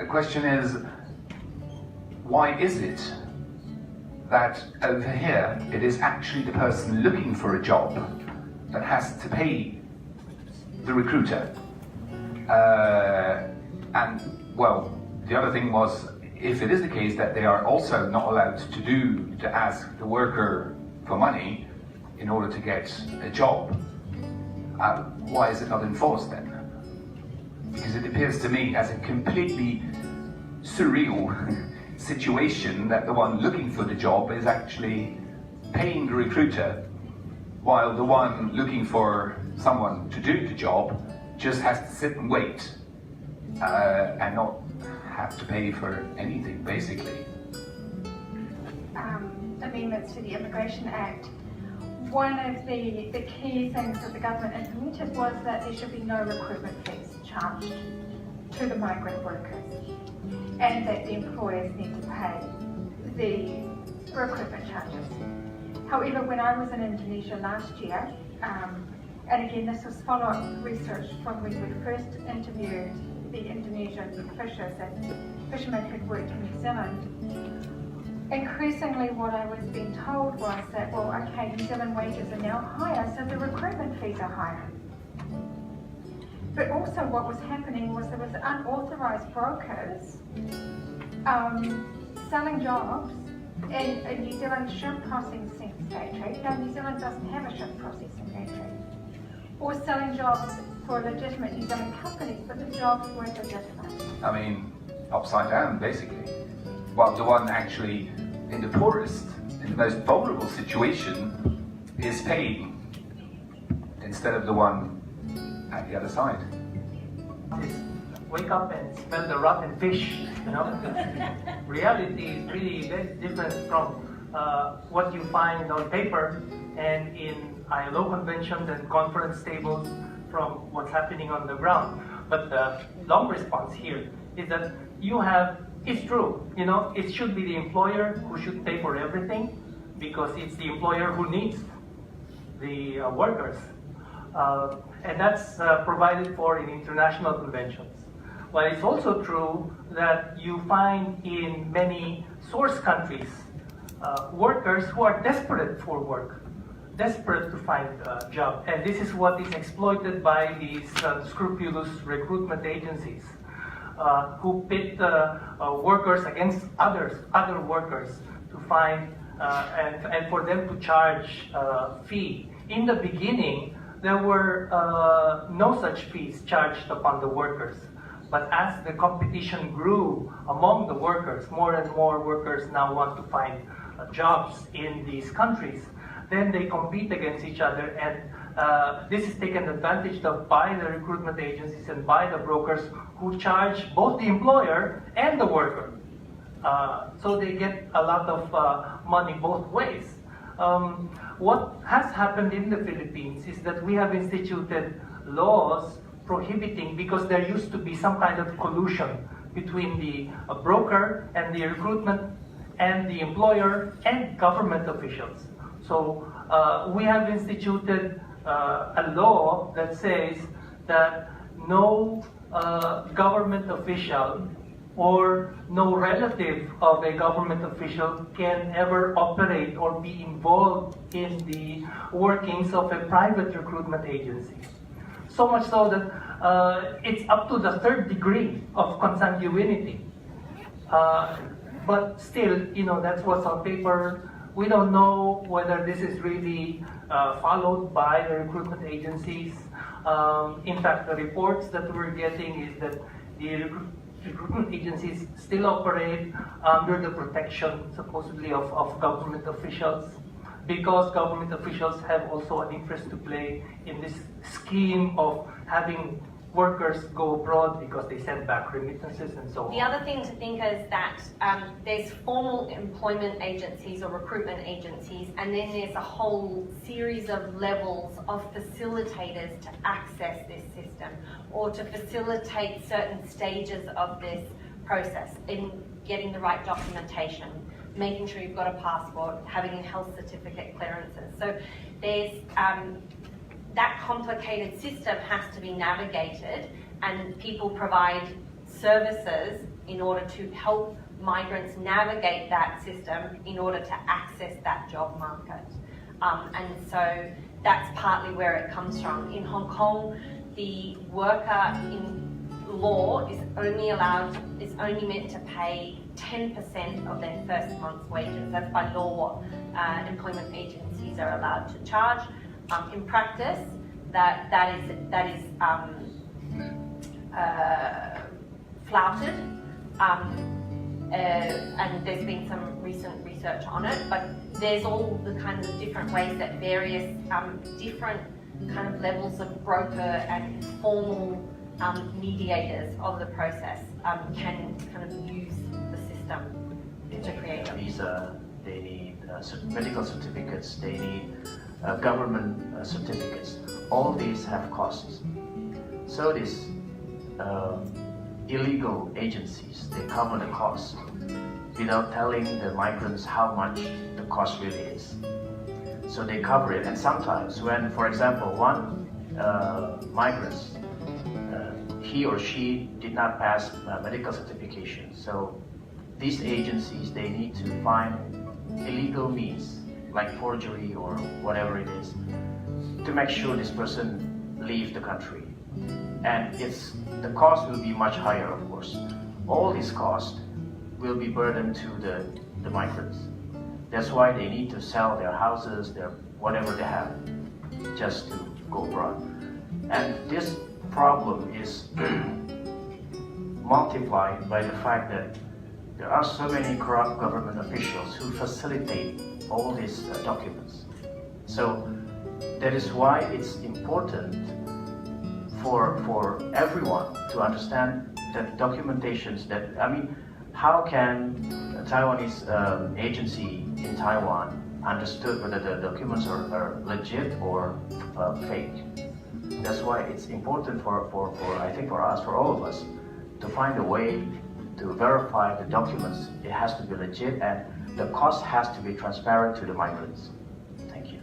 The question is, why is it that over here it is actually the person looking for a job that has to pay the recruiter? And well, the other thing was, if it is the case that they are also not allowed to ask the worker for money in order to get a job, why is it not enforced then? Because it appears to me as a completely surreal situation that the one looking for the job is actually paying the recruiter, while the one looking for someone to do the job just has to sit and wait and not have to pay for anything, basically. Amendments to the Immigration Act. One of the key things that the government implemented was that there should be no recruitment fees charged to the migrant workers, and that the employers need to pay the recruitment charges. However, when I was in Indonesia last year, and again this was follow-up research from when we first interviewed the Indonesian fishermen who'd worked in New Zealand, increasingly what I was being told was that, well, okay, New Zealand wages are now higher, so the recruitment fees are higher. But also what was happening was there was unauthorised brokers selling jobs in a New Zealand shrimp processing factory. Now, New Zealand doesn't have a shrimp processing factory. Or selling jobs for legitimate New Zealand companies, but the jobs weren't legitimate. I mean, upside down, basically. While the one actually in the poorest, in the most vulnerable situation, is paying instead of the one at the other side. Wake up and smell the rotten fish, you know. Reality is really very different from what you find on paper and in ILO conventions and conference tables from what's happening on the ground. But the long response here is that it's true, you know, it should be the employer who should pay for everything because it's the employer who needs the workers. And that's provided for in international conventions. But it's also true that you find in many source countries workers who are desperate for work, desperate to find a job. And this is what is exploited by these scrupulous recruitment agencies who pit workers against other workers to find and for them to charge a fee. In the beginning, there were no such fees charged upon the workers. But as the competition grew among the workers, more and more workers now want to find jobs in these countries. Then they compete against each other, and this is taken advantage of by the recruitment agencies and by the brokers who charge both the employer and the worker. So they get a lot of money both ways. What has happened in the Philippines is that we have instituted laws prohibiting, because there used to be some kind of collusion between the broker and the recruitment and the employer and government officials. So we have instituted a law that says that no government official or no relative of a government official can ever operate or be involved in the workings of a private recruitment agency. So much so that it's up to the third degree of consanguinity. But still, you know, that's what's on paper. We don't know whether this is really followed by the recruitment agencies. In fact, the reports that we're getting is that the recruitment agencies still operate under the protection, supposedly, of government officials, because government officials have also an interest to play in this scheme of having workers go abroad because they send back remittances and so on. The other thing to think is that there's formal employment agencies or recruitment agencies, and then there's a whole series of levels of facilitators to access this system or to facilitate certain stages of this process in getting the right documentation, making sure you've got a passport, having a health certificate, clearances. So there's that complicated system has to be navigated, and people provide services in order to help migrants navigate that system in order to access that job market. And so that's partly where it comes from. In Hong Kong, the worker in law is only meant to pay 10% of their first month's wages. That's by law what employment agencies are allowed to charge. In practice, that is flouted, and there's been some recent research on it. But there's all the kinds of different ways that various different kind of levels of broker and informal mediators of the process can kind of use the system to create them. Visa, they need medical certificates, they need government certificates. All these have costs. So these illegal agencies, they cover the cost without telling the migrants how much the cost really is. So they cover it, and sometimes when, for example, one migrant, he or she did not pass medical certification, so these agencies, they need to find illegal means, like forgery or whatever it is, to make sure this person leaves the country. And the cost will be much higher, of course. All these costs will be burdened to the migrants. That's why they need to sell their houses, their whatever they have, just to go abroad. And this problem is multiplied by the fact that there are so many corrupt government officials who facilitate all these documents. So that is why it's important for everyone to understand that documentations how can a Taiwanese agency in Taiwan understood whether the documents are legit or fake? That's why it's important I think for us, for all of us, to find a way to verify the documents. It has to be legit, and the cost has to be transparent to the migrants. Thank you.